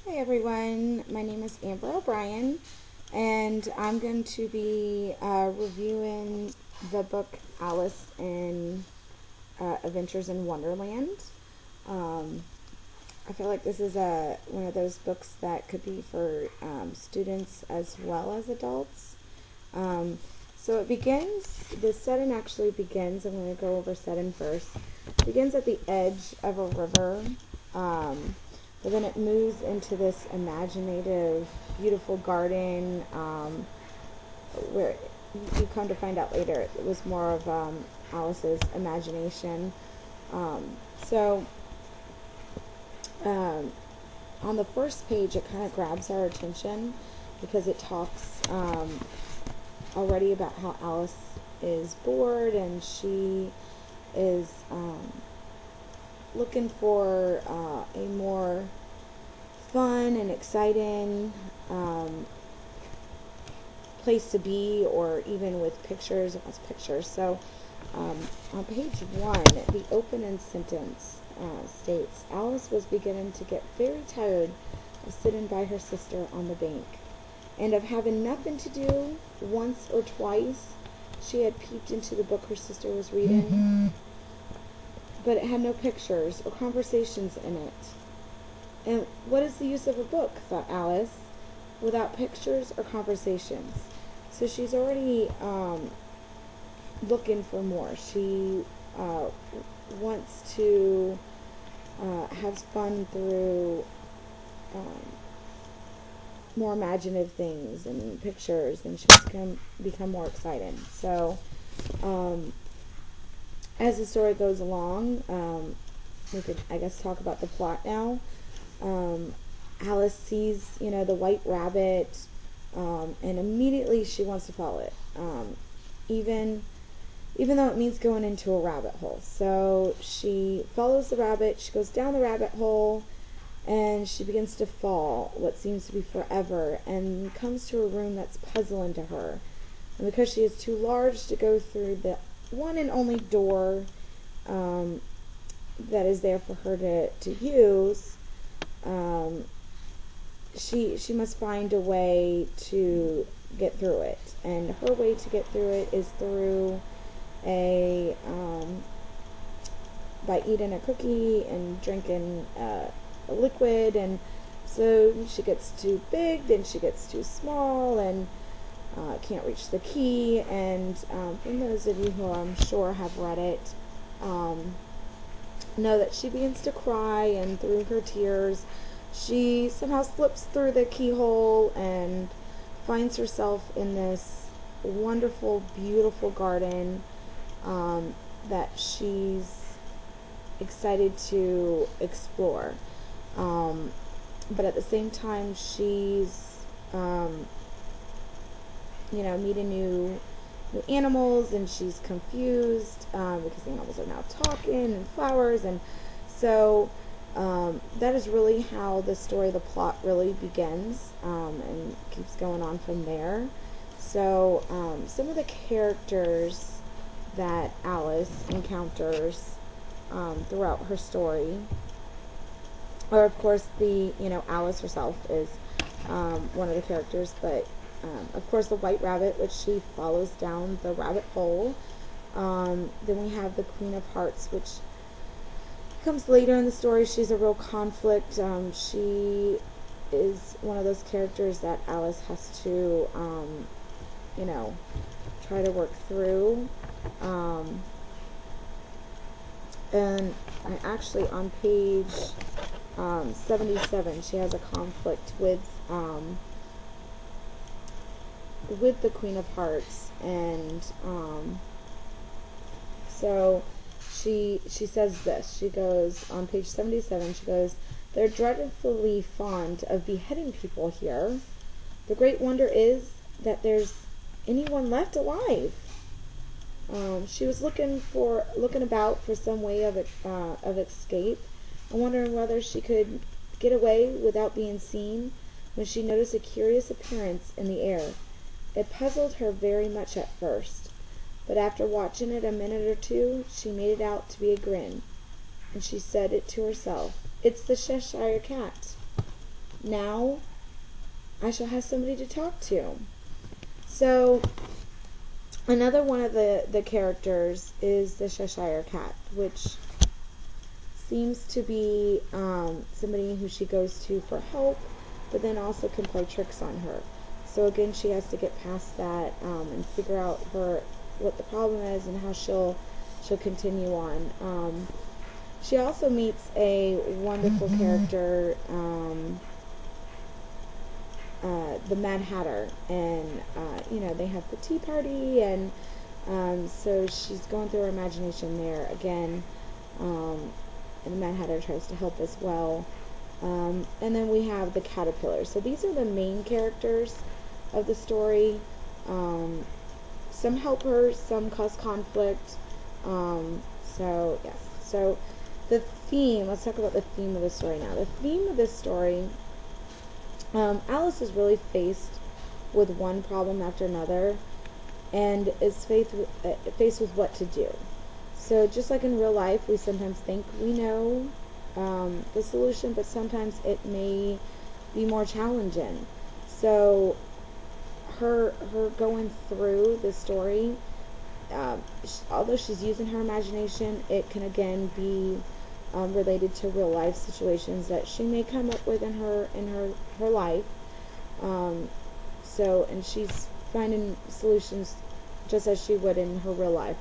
Hi everyone, my name is Amber O'Brien, and I'm going to be reviewing the book Alice in Adventures in Wonderland. Um, I feel like this is one of those books that could be for students as well as adults. Um, so it begins, the setting actually begins, I'm going to go over setting first. It begins at the edge of a river, but then it moves into this imaginative, beautiful garden where you come to find out later it was more of Alice's imagination. Um, so um, on the first page, it kind of grabs our attention because it talks already about how Alice is bored and she is looking for a more fun and exciting place to be, or even with pictures. It wants pictures. So on page 1, the opening sentence states, Alice was beginning to get very tired of sitting by her sister on the bank, and of having nothing to do. Once or twice she had peeped into the book her sister was reading, but it had no pictures or conversations in it. And what is the use of a book, thought Alice, without pictures or conversations? So she's already looking for more. She wants to have fun through um, more imaginative things and pictures, and she's become more excited. So um, as the story goes along, we could, I guess, talk about the plot now. Um, Alice sees, the white rabbit, and immediately she wants to follow it, even even though it means going into a rabbit hole. So she follows the rabbit. She goes down the rabbit hole, and she begins to fall what seems to be forever, and comes to a room that's puzzling to her. And because she is too large to go through the one and only door um, that is there for her to use, um, she must find a way to get through it. And her way to get through it is through a by eating a cookie and drinking a liquid. And so she gets too big, then she gets too small, and can't reach the key. And from those of you who I'm sure have read it, know that she begins to cry, and through her tears she somehow slips through the keyhole and finds herself in this wonderful, beautiful garden that she's excited to explore. But at the same time, she's, meeting new animals, and she's confused because the animals are now talking, and flowers. And so that is really how the plot really begins, and keeps going on from there. So some of the characters that Alice encounters throughout her story, or of course Alice herself is one of the characters, but of course the white rabbit, which she follows down the rabbit hole. Then we have the Queen of Hearts, which comes later in the story. She's a real conflict. She is one of those characters that Alice has to, try to work through. And I actually, on page 77, she has a conflict with the Queen of Hearts. And so she says this. She goes, on page 77, she goes, they're dreadfully fond of beheading people here. The great wonder is that there's anyone left alive. She was looking about for some way of escape, and wondering whether she could get away without being seen, when she noticed a curious appearance in the air. It puzzled her very much at first, but after watching it a minute or two, she made it out to be a grin, and she said it to herself, "It's the Cheshire Cat." now I shall have somebody to talk to. So another one of the characters is the Cheshire Cat, which seems to be somebody who she goes to for help, but then also can play tricks on her. So again, she has to get past that and figure out what the problem is and how she'll continue on. She also meets a wonderful character, the Mad Hatter, and they have the tea party, and so she's going through her imagination there again, and the Mad Hatter tries to help as well. And then we have the Caterpillar. So these are the main characters of the story. Some help her, some cause conflict. So yes. So the theme. Let's talk about the theme of the story now. The theme of this story. Alice is really faced with one problem after another, and is faced with what to do. So just like in real life, we sometimes think we know the solution, but sometimes it may be more challenging. So her going through the story, although she's using her imagination, it can again be related to real life situations that she may come up with in her life. And she's finding solutions just as she would in her real life,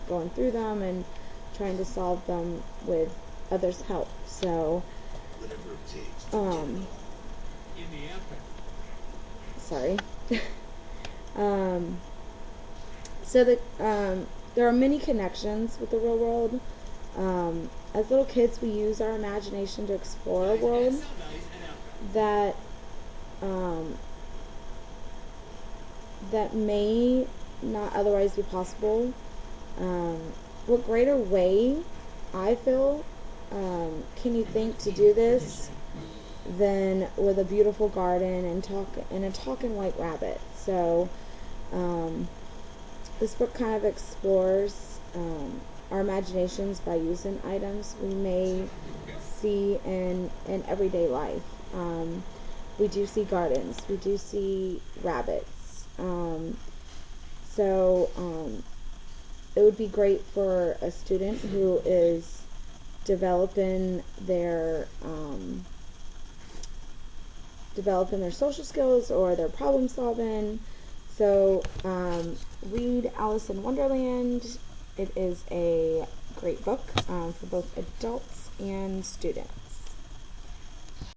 going through them and trying to solve them with others' help. So, sorry. There are many connections with the real world. As little kids, we use our imagination to explore a world that that may not otherwise be possible. What greater way, I feel, can you think to do this than with a beautiful garden and a talking white rabbit? So this book kind of explores our imaginations by using items we may see in everyday life. We do see gardens. We do see rabbits. It would be great for a student who is developing their social skills or their problem solving. So read Alice in Wonderland. It is a great book for both adults and students.